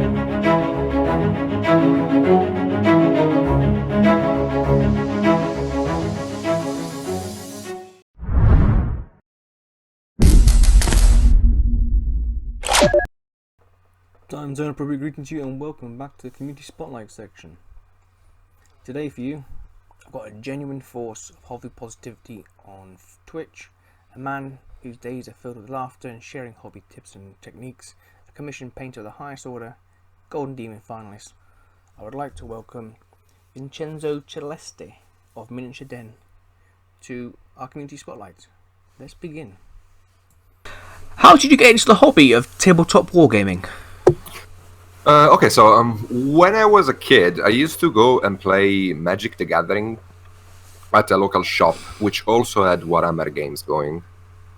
Time zone appropriate greeting to you and welcome back to the community spotlight section. Today for you, I've got a genuine force of hobby positivity on Twitch, a man whose days are filled with laughter and sharing hobby tips and techniques, a commissioned painter of the highest order, Golden Demon finalist. I would like to welcome Vincenzo Celeste of Miniature Den to our community spotlight. Let's begin. How did you get into the hobby of tabletop wargaming? So when I was a kid, I used to go and play Magic the Gathering at a local shop, which also had Warhammer games going.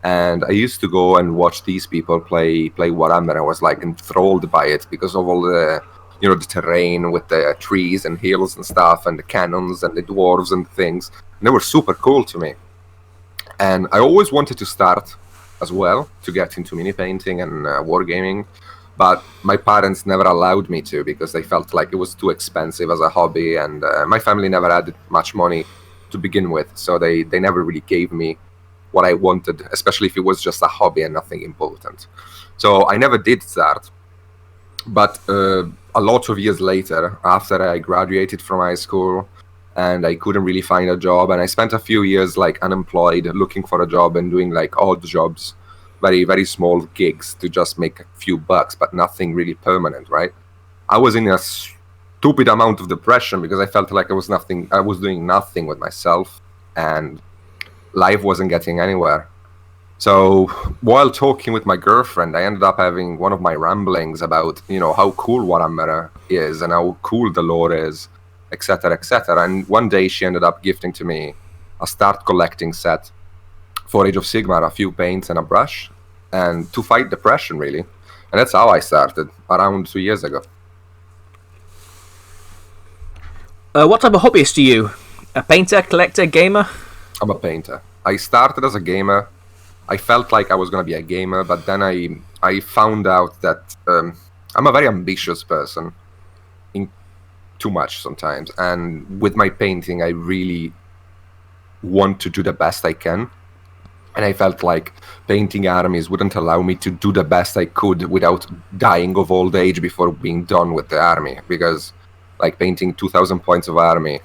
And I used to go and watch these people play Warhammer. I was like enthralled by it because of all the, the terrain with the trees and hills and stuff, and the cannons and the dwarves and things. And they were super cool to me. And I always wanted to start as well to get into mini painting and wargaming. But my parents never allowed me to because they felt like it was too expensive as a hobby, and my family never had much money to begin with, so they never really gave me what I wanted, especially if it was just a hobby and nothing important. So I never did start. But a lot of years later, after I graduated from high school and I couldn't really find a job, and I spent a few years like unemployed looking for a job and doing like odd jobs, very, very small gigs to just make a few bucks, but nothing really permanent, right? I was in a stupid amount of depression because I felt like I was doing nothing with myself, and life wasn't getting anywhere. So while talking with my girlfriend, I ended up having one of my ramblings about, how cool Warhammer is and how cool the lore is, etc., etc. And one day she ended up gifting to me a start collecting set for Age of Sigmar, a few paints and a brush, and to fight depression, really. And that's how I started, around 2 years ago. What type of hobbyist are you? A painter, collector, gamer? I'm a painter. I started as a gamer. I felt like I was going to be a gamer, but then I found out that I'm a very ambitious person, in too much sometimes. And with my painting, I really want to do the best I can. And I felt like painting armies wouldn't allow me to do the best I could without dying of old age before being done with the army. Because like painting 2,000 points of army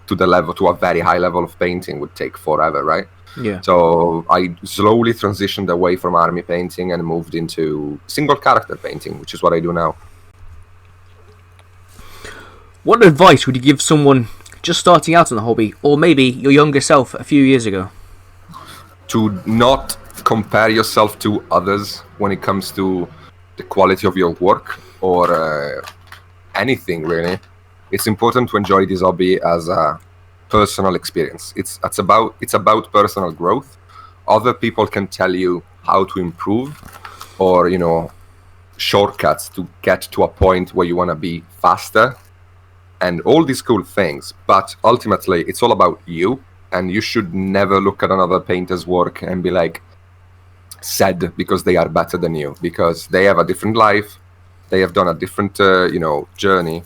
to a very high level of painting would take forever, right? Yeah. So I slowly transitioned away from army painting and moved into single character painting, which is what I do now. What advice would you give someone just starting out in the hobby, or maybe your younger self a few years ago? To not compare yourself to others when it comes to the quality of your work or anything, really. It's important to enjoy this hobby as a personal experience. It's about personal growth. Other people can tell you how to improve or, shortcuts to get to a point where you want to be faster and all these cool things. But ultimately, it's all about you. And you should never look at another painter's work and be like sad because they are better than you, because they have a different life, they have done a different, journey,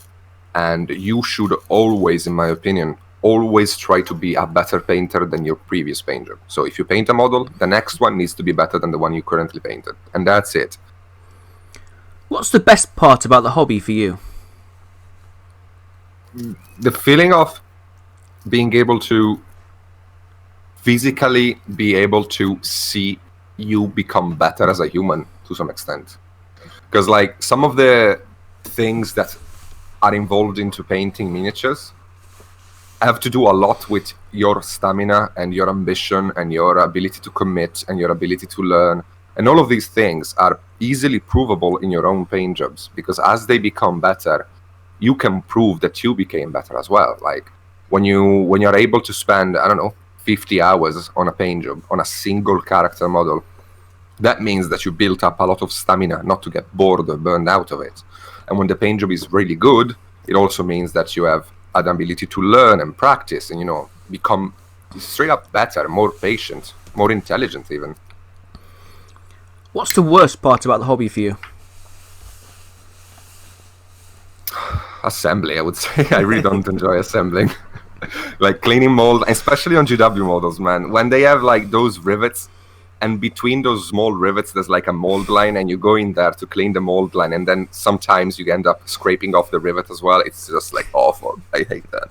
and you should always, in my opinion, always try to be a better painter than your previous painter. So if you paint a model, the next one needs to be better than the one you currently painted, and that's it. What's the best part about the hobby for you? The feeling of being able to physically be able to see you become better as a human to some extent. Because like some of the things that are involved into painting miniatures have to do a lot with your stamina and your ambition and your ability to commit and your ability to learn. And all of these things are easily provable in your own paint jobs, because as they become better, you can prove that you became better as well. Like when you're able to spend, 50 hours on a paint job, on a single character model, that means that you built up a lot of stamina not to get bored or burned out of it. And when the paint job is really good, it also means that you have an ability to learn and practice and, become straight up better, more patient, more intelligent even. What's the worst part about the hobby for you? Assembly, I would say. I really don't enjoy assembling. Like cleaning mold, especially on GW models, man. When they have like those rivets, and between those small rivets, there's like a mold line, and you go in there to clean the mold line, and then sometimes you end up scraping off the rivet as well. It's just like awful. I hate that.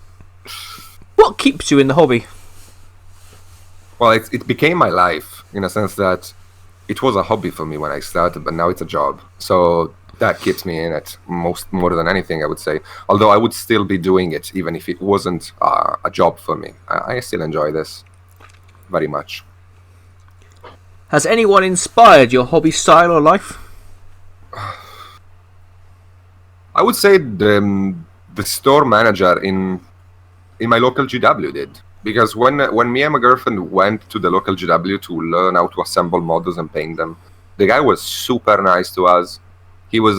What keeps you in the hobby? Well, it became my life in a sense that it was a hobby for me when I started, but now it's a job. So that keeps me in it more than anything, I would say. Although I would still be doing it even if it wasn't a job for me. I still enjoy this very much. Has anyone inspired your hobby style or life? I would say the store manager in my local GW did. Because when me and my girlfriend went to the local GW to learn how to assemble models and paint them, the guy was super nice to us. He was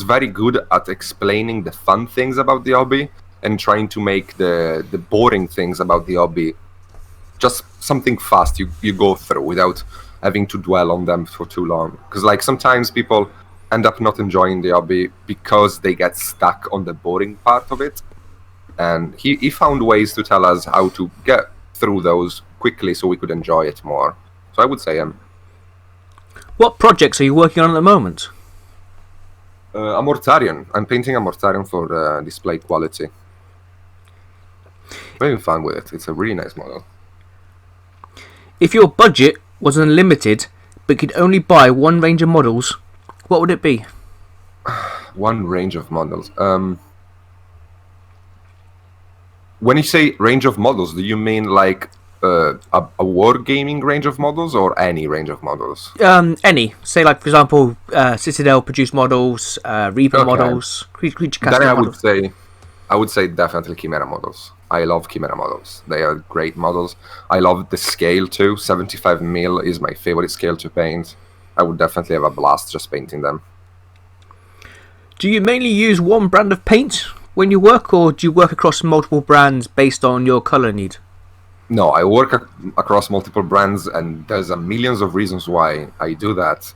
very good at explaining the fun things about the hobby and trying to make the boring things about the hobby just something fast you go through without having to dwell on them for too long. Because like sometimes people end up not enjoying the hobby because they get stuck on the boring part of it. And he found ways to tell us how to get through those quickly so we could enjoy it more. So I would say him. What projects are you working on at the moment? A Mortarion. I'm painting a Mortarion for display quality. I'm having fun with it. It's a really nice model. If your budget was unlimited but could only buy one range of models, what would it be? One range of models. When you say range of models, do you mean like a Wargaming range of models or any range of models? Any. Say, like, for example, Citadel produced models, Reaper models, Creature Castle models. I would say definitely Chimera models. I love Chimera models. They are great models. I love the scale too. 75mm is my favorite scale to paint. I would definitely have a blast just painting them. Do you mainly use one brand of paint when you work, or do you work across multiple brands based on your colour need? No, I work across multiple brands, and there's a millions of reasons why I do that.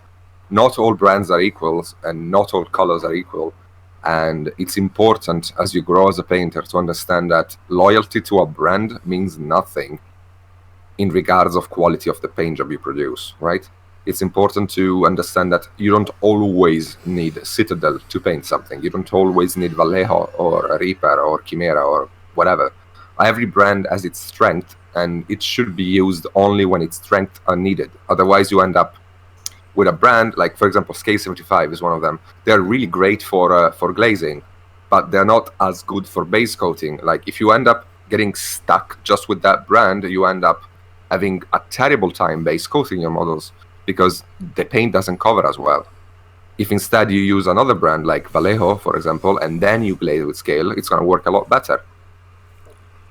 Not all brands are equal, and not all colors are equal. And it's important as you grow as a painter to understand that loyalty to a brand means nothing in regards of quality of the paint job you produce, right? It's important to understand that you don't always need Citadel to paint something. You don't always need Vallejo or Reaper or Chimera or whatever. Every brand has its strength, and it should be used only when its strengths are needed. Otherwise, you end up with a brand like, for example, Scale 75 is one of them. They're really great for glazing, but they're not as good for base coating. Like, if you end up getting stuck just with that brand, you end up having a terrible time base coating your models because the paint doesn't cover as well. If instead you use another brand like Vallejo, for example, and then you glaze with Scale, it's going to work a lot better.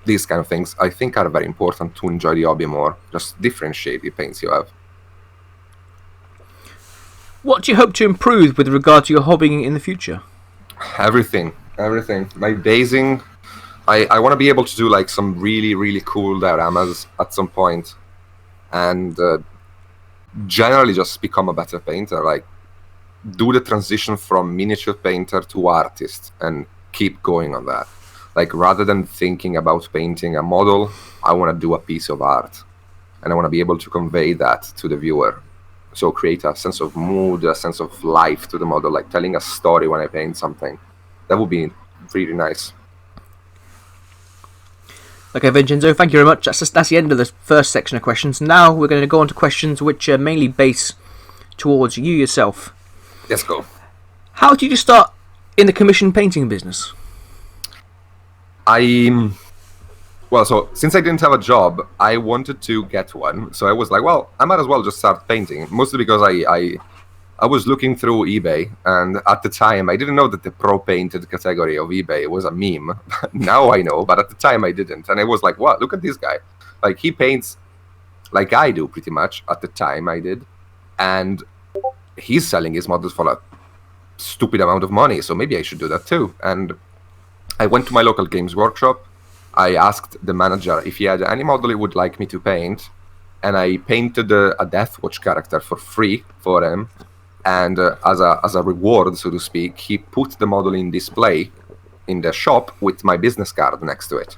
These kind of things, I think, are very important to enjoy the hobby more. Just differentiate the paints you have. What do you hope to improve with regard to your hobbying in the future? Everything. My basing, I want to be able to do like some really, really cool dioramas at some point, and generally just become a better painter. Like, do the transition from miniature painter to artist and keep going on that. Like, rather than thinking about painting a model, I want to do a piece of art, and I want to be able to convey that to the viewer. So create a sense of mood, a sense of life to the model, like telling a story when I paint something. That would be really nice. Okay, Vincenzo, thank you very much. That's the end of the first section of questions. Now we're going to go on to questions which are mainly based towards you yourself. Let's go. How did you start in the commission painting business? Well, so since I didn't have a job, I wanted to get one. So I was like, well, I might as well just start painting. Mostly because I was looking through eBay, and at the time I didn't know that the pro painted category of eBay was a meme. Now I know, but at the time I didn't. And I was like, wow, look at this guy. Like, he paints like I do pretty much. At the time I did. And he's selling his models for a stupid amount of money, so maybe I should do that too. And I went to my local games workshop. I asked the manager if he had any model he would like me to paint, and I painted a Deathwatch character for free for him. And as a reward, so to speak, he put the model in display in the shop with my business card next to it.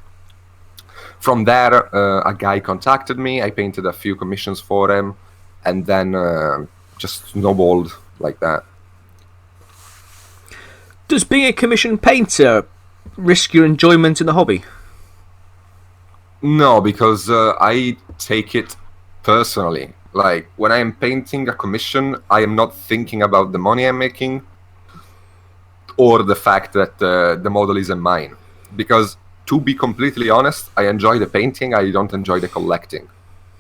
From there, a guy contacted me. I painted a few commissions for him, and then just snowballed like that. Does being a commission painter risk your enjoyment in the hobby? No, because I take it personally. Like, when I am painting a commission, I am not thinking about the money I'm making or the fact that the model isn't mine. Because, to be completely honest, I enjoy the painting, I don't enjoy the collecting.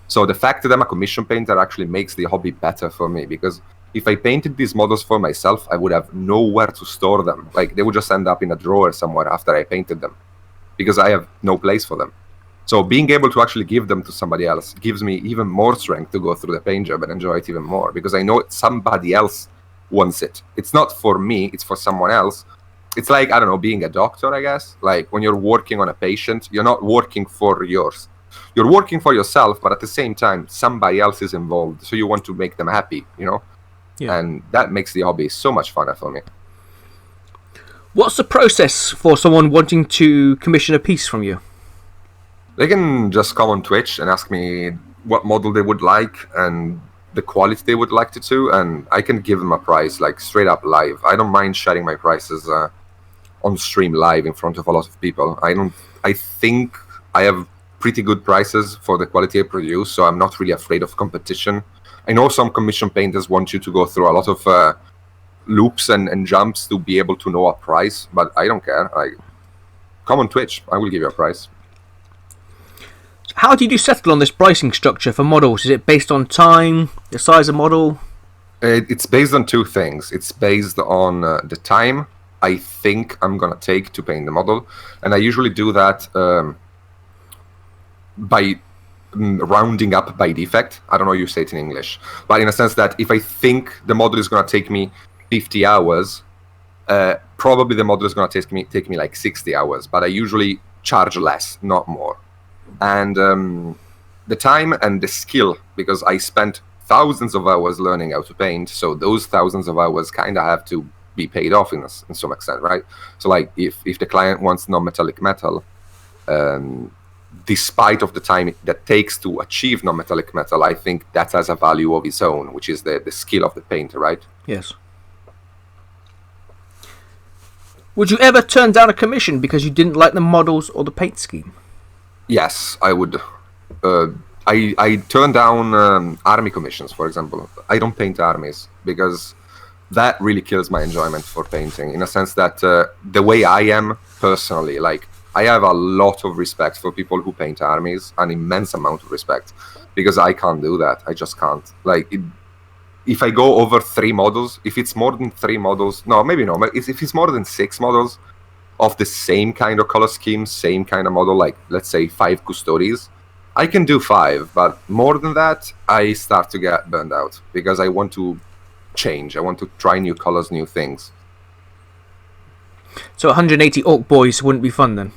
So the fact that I'm a commission painter actually makes the hobby better for me, because if I painted these models for myself, I would have nowhere to store them. Like, they would just end up in a drawer somewhere after I painted them, because I have no place for them. So being able to actually give them to somebody else gives me even more strength to go through the paint job and enjoy it even more, because I know somebody else wants it. It's not for me, it's for someone else. It's like, I don't know, being a doctor, I guess. Like, when you're working on a patient, you're not working for yours. You're working for yourself, but at the same time, somebody else is involved, so you want to make them happy, you know? Yeah. And that makes the hobby so much funner for me. What's the process for someone wanting to commission a piece from you? They can just come on Twitch and ask me what model they would like and the quality they would like to, and I can give them a price, like, straight up live. I don't mind sharing my prices on stream live in front of a lot of people. I think I have pretty good prices for the quality I produce, so I'm not really afraid of competition. I know some commission painters want you to go through a lot of loops and jumps to be able to know a price, but I don't care. Come on Twitch, I will give you a price. How did you settle on this pricing structure for models? Is it based on time, the size of model? It's based on two things. It's based on the time I think I'm going to take to paint the model, and I usually do that by rounding up by defect. I don't know how you say it in English, but in a sense that if I think the model is going to take me 50 hours, probably the model is going to take me like 60 hours, but I usually charge less, not more. And the time and the skill, because I spent thousands of hours learning how to paint, so those thousands of hours kind of have to be paid off in some extent, right? So, like, if the client wants non-metallic metal, despite of the time that takes to achieve non-metallic metal, I think that has a value of its own, which is the skill of the painter, right? Yes. Would you ever turn down a commission because you didn't like the models or the paint scheme? Yes, I would. I turn down army commissions, for example. I don't paint armies because that really kills my enjoyment for painting, in a sense that the way I am personally, like, I have a lot of respect for people who paint armies, an immense amount of respect, because I can't do that. I just can't. Like, if I go over 3 models, if it's more than 3 models, no, maybe no, but if it's more than 6 models of the same kind of color scheme, same kind of model, like, let's say 5 Custodes, I can do 5, but more than that, I start to get burned out, because I want to change. I want to try new colors, new things. So 180 Orc Boys wouldn't be fun then?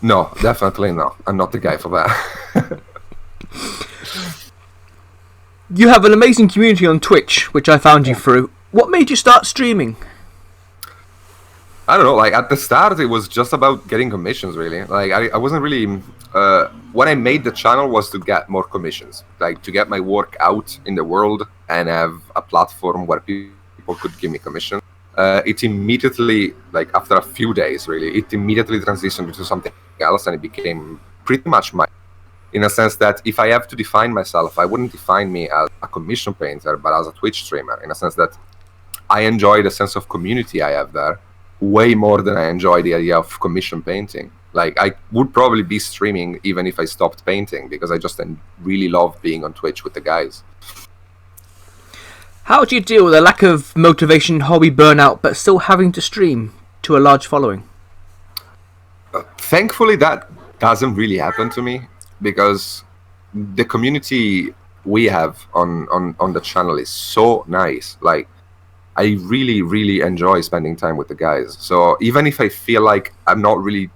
No, definitely not. I'm not the guy for that. You have an amazing community on Twitch, which I found you through. What made you start streaming? I don't know, like, at the start it was just about getting commissions, really. Like, I wasn't really when I made the channel was to get more commissions, like, to get my work out in the world and have a platform where people could give me commissions. It immediately, like, after a few days, really, it immediately transitioned into something else, and it became pretty much my, in a sense that if I have to define myself, I wouldn't define me as a commission painter, but as a Twitch streamer, in a sense that I enjoy the sense of community I have there way more than I enjoy the idea of commission painting. Like, I would probably be streaming even if I stopped painting, because I just really love being on Twitch with the guys. How do you deal with a lack of motivation, hobby burnout, but still having to stream to a large following? Thankfully, that doesn't really happen to me, because the community we have on the channel is so nice. Like, I really, really enjoy spending time with the guys. So even if I feel like I'm not really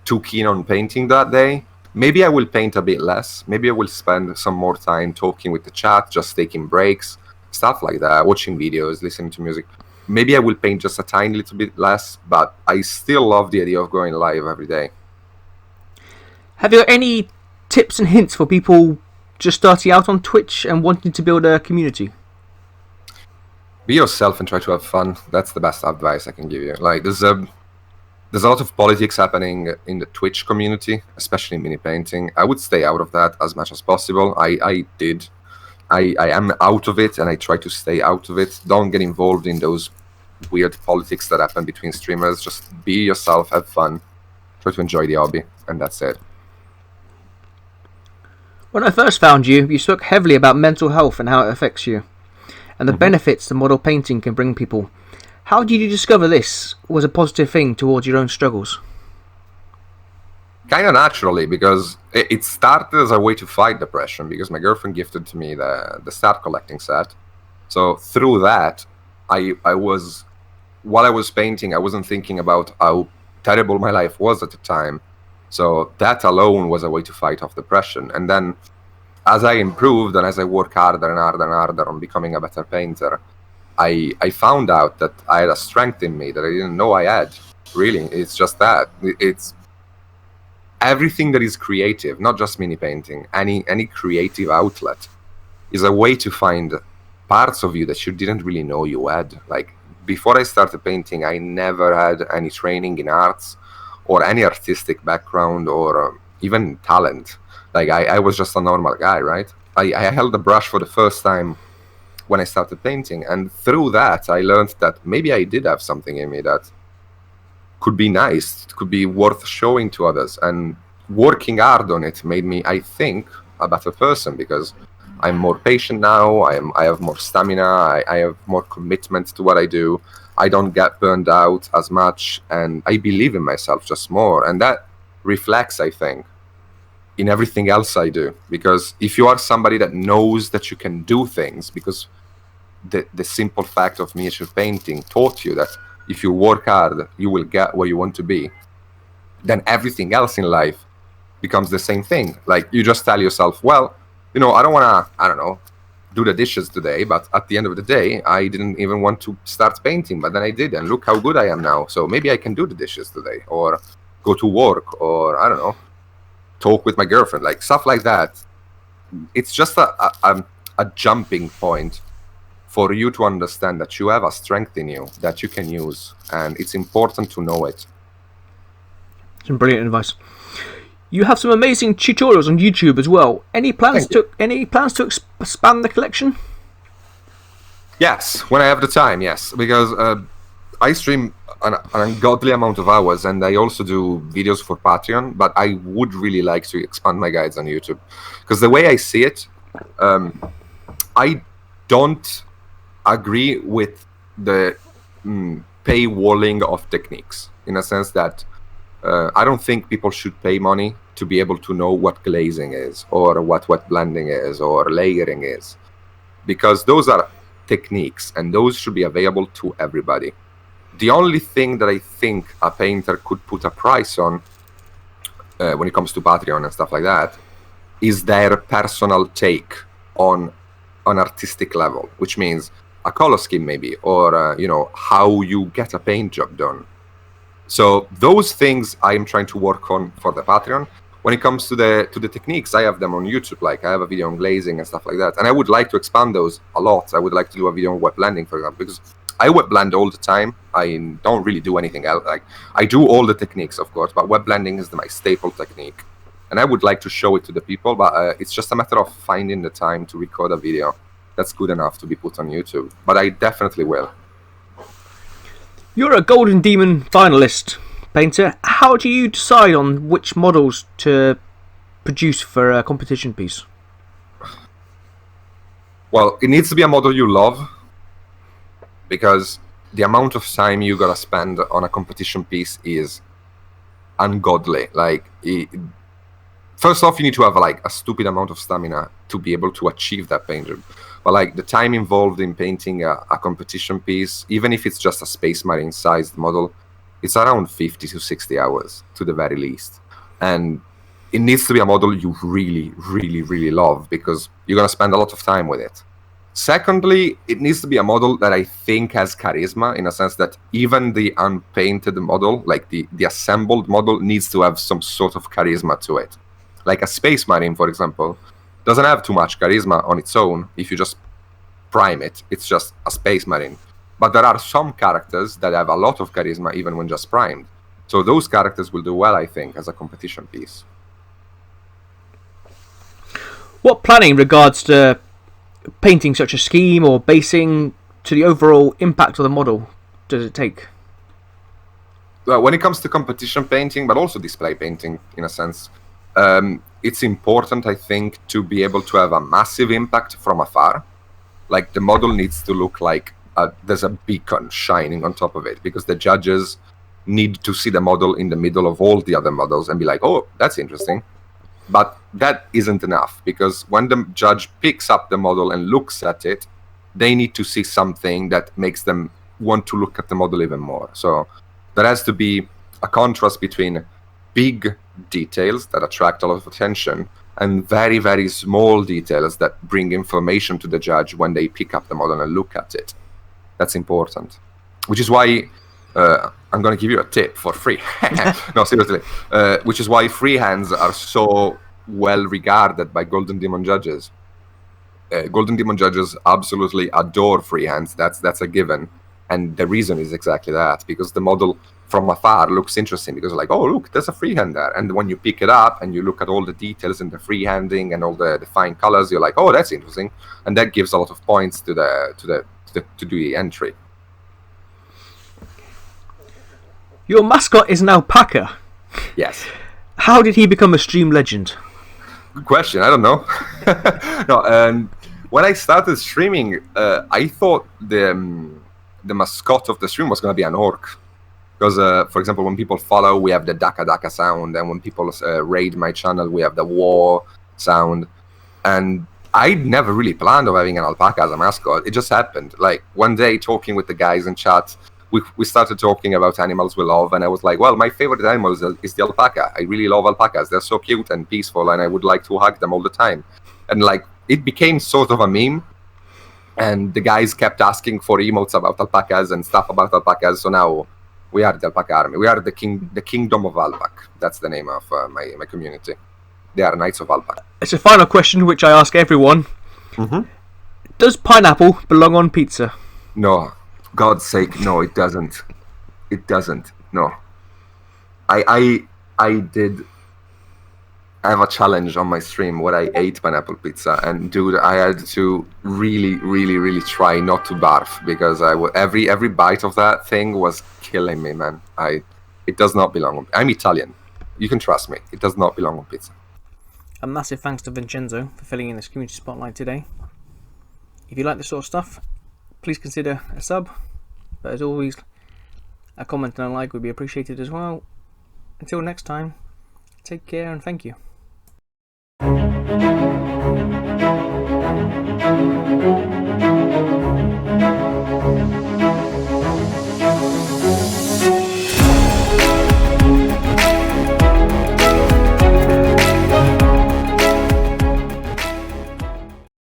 too keen on painting that day, maybe I will paint a bit less. Maybe I will spend some more time talking with the chat, just taking breaks, stuff like that, watching videos, listening to music. Maybe I will paint just a tiny little bit less, but I still love the idea of going live every day. Have you got any tips and hints for people just starting out on Twitch and wanting to build a community? Be yourself and try to have fun. That's the best advice I can give you. Like, there's a lot of politics happening in the Twitch community, especially in mini painting. I would stay out of that as much as possible. I am out of it, and I try to stay out of it. Don't get involved in those weird politics that happen between streamers. Just be yourself, have fun, try to enjoy the hobby, and that's it. When I first found you, you spoke heavily about mental health and how it affects you, and the benefits the model painting can bring people. How did you discover this was a positive thing towards your own struggles? Kind of naturally, because it started as a way to fight depression, because my girlfriend gifted to me the start collecting set. So through that, I was, while I was painting, I wasn't thinking about how terrible my life was at the time. So that alone was a way to fight off depression. And then as I improved and as I worked harder and harder and harder on becoming a better painter, I found out that I had a strength in me that I didn't know I had. Really, it's just that. It's everything that is creative, not just mini painting, any creative outlet is a way to find parts of you that you didn't really know you had. Like, before I started painting, I never had any training in arts or any artistic background or even talent. Like, I was just a normal guy, right? I held a brush for the first time when I started painting, and through that I learned that maybe I did have something in me that could be nice, could be worth showing to others, and working hard on it made me, I think, a better person, because I'm more patient now, I have more stamina, I have more commitment to what I do, I don't get burned out as much, and I believe in myself just more, and that reflects, I think, in everything else I do. Because if you are somebody that knows that you can do things, because the simple fact of miniature painting taught you that if you work hard, you will get where you want to be, then everything else in life becomes the same thing. Like, you just tell yourself, well, you know, I don't want to, do the dishes today, but at the end of the day, I didn't even want to start painting, but then I did, and look how good I am now. So maybe I can do the dishes today, or go to work, or, I don't know, talk with my girlfriend, like stuff like that. It's just a jumping point for you to understand that you have a strength in you that you can use, and it's important to know it. Some brilliant advice. You have some amazing tutorials on YouTube as well. Any plans to expand the collection? Yes, when I have the time, yes, because I stream an ungodly amount of hours, and I also do videos for Patreon, but I would really like to expand my guides on YouTube, because the way I see it, I don't agree with the paywalling of techniques, in a sense that I don't think people should pay money to be able to know what glazing is, or what wet blending is, or layering is, because those are techniques, and those should be available to everybody. The only thing that I think a painter could put a price on when it comes to Patreon and stuff like that is their personal take on an artistic level, which means a color scheme maybe, or how you get a paint job done. So those things I am trying to work on for the Patreon. When it comes to the techniques, I have them on YouTube. Like, I have a video on glazing and stuff like that, and I would like to expand those a lot. I would like to do a video on wet blending, for example, because I wet blend all the time. I don't really do anything else. Like, I do all the techniques, of course, but wet blending is my staple technique, and I would like to show it to the people, but it's just a matter of finding the time to record a video that's good enough to be put on YouTube. But I definitely will. You're a Golden Demon finalist painter. How do you decide on which models to produce for a competition piece? Well, it needs to be a model you love, because the amount of time you gotta spend on a competition piece is ungodly. Like, first off, you need to have like a stupid amount of stamina to be able to achieve that paint job. But like, the time involved in painting a competition piece, even if it's just a Space Marine sized model, it's around 50 to 60 hours to the very least. And it needs to be a model you really, really, really love, because you're gonna spend a lot of time with it. Secondly, it needs to be a model that I think has charisma, in a sense that even the unpainted model, like the assembled model, needs to have some sort of charisma to it. Like a Space Marine, for example, doesn't have too much charisma on its own. If you just prime it, it's just a Space Marine. But there are some characters that have a lot of charisma even when just primed. So those characters will do well, I think, as a competition piece. What planning in regards to painting such a scheme or basing to the overall impact of the model does it take? Well, when it comes to competition painting, but also display painting, in a sense, it's important, I think, to be able to have a massive impact from afar. Like, the model needs to look like there's a beacon shining on top of it, because the judges need to see the model in the middle of all the other models and be like, oh, that's interesting. But that isn't enough, because when the judge picks up the model and looks at it, they need to see something that makes them want to look at the model even more. So there has to be a contrast between big details that attract a lot of attention and very, very small details that bring information to the judge when they pick up the model and look at it. That's important. Which is why I'm going to give you a tip for free. No, seriously. Which is why freehands are so well regarded by Golden Demon judges. Golden Demon judges absolutely adore freehands. That's a given. And the reason is exactly that, because the model from afar looks interesting, because like, oh, look, there's a freehand there. And when you pick it up and you look at all the details in the freehanding and all the fine colors, you're like, oh, that's interesting. And that gives a lot of points to the entry. Your mascot is an alpaca. Yes. How did he become a stream legend? Good question. I don't know. No, when I started streaming, I thought the mascot of the stream was going to be an orc. Because, for example, when people follow, we have the Daka Daka sound. And when people raid my channel, we have the war sound. And I never really planned on having an alpaca as a mascot. It just happened. Like, one day, talking with the guys in chat, we started talking about animals we love, and I was like, well, my favorite animal is the alpaca. I really love alpacas. They're so cute and peaceful, and I would like to hug them all the time. And like, it became sort of a meme, and the guys kept asking for emotes about alpacas and stuff about alpacas, so now we are the alpaca army. We are the kingdom of alpac. That's the name of my community. They are Knights of Alpac. It's a final question which I ask everyone. Mm-hmm. Does pineapple belong on pizza? No. God's sake, no, it doesn't. It doesn't. No. I did have a challenge on my stream where I ate pineapple pizza, and dude, I had to really, really, really try not to barf, because every bite of that thing was killing me, man. It does not belong on. I'm Italian. You can trust me. It does not belong on pizza. A massive thanks to Vincenzo for filling in this community spotlight today. If you like this sort of stuff, please consider a sub, but as always, a comment and a like would be appreciated as well. Until next time, take care and thank you.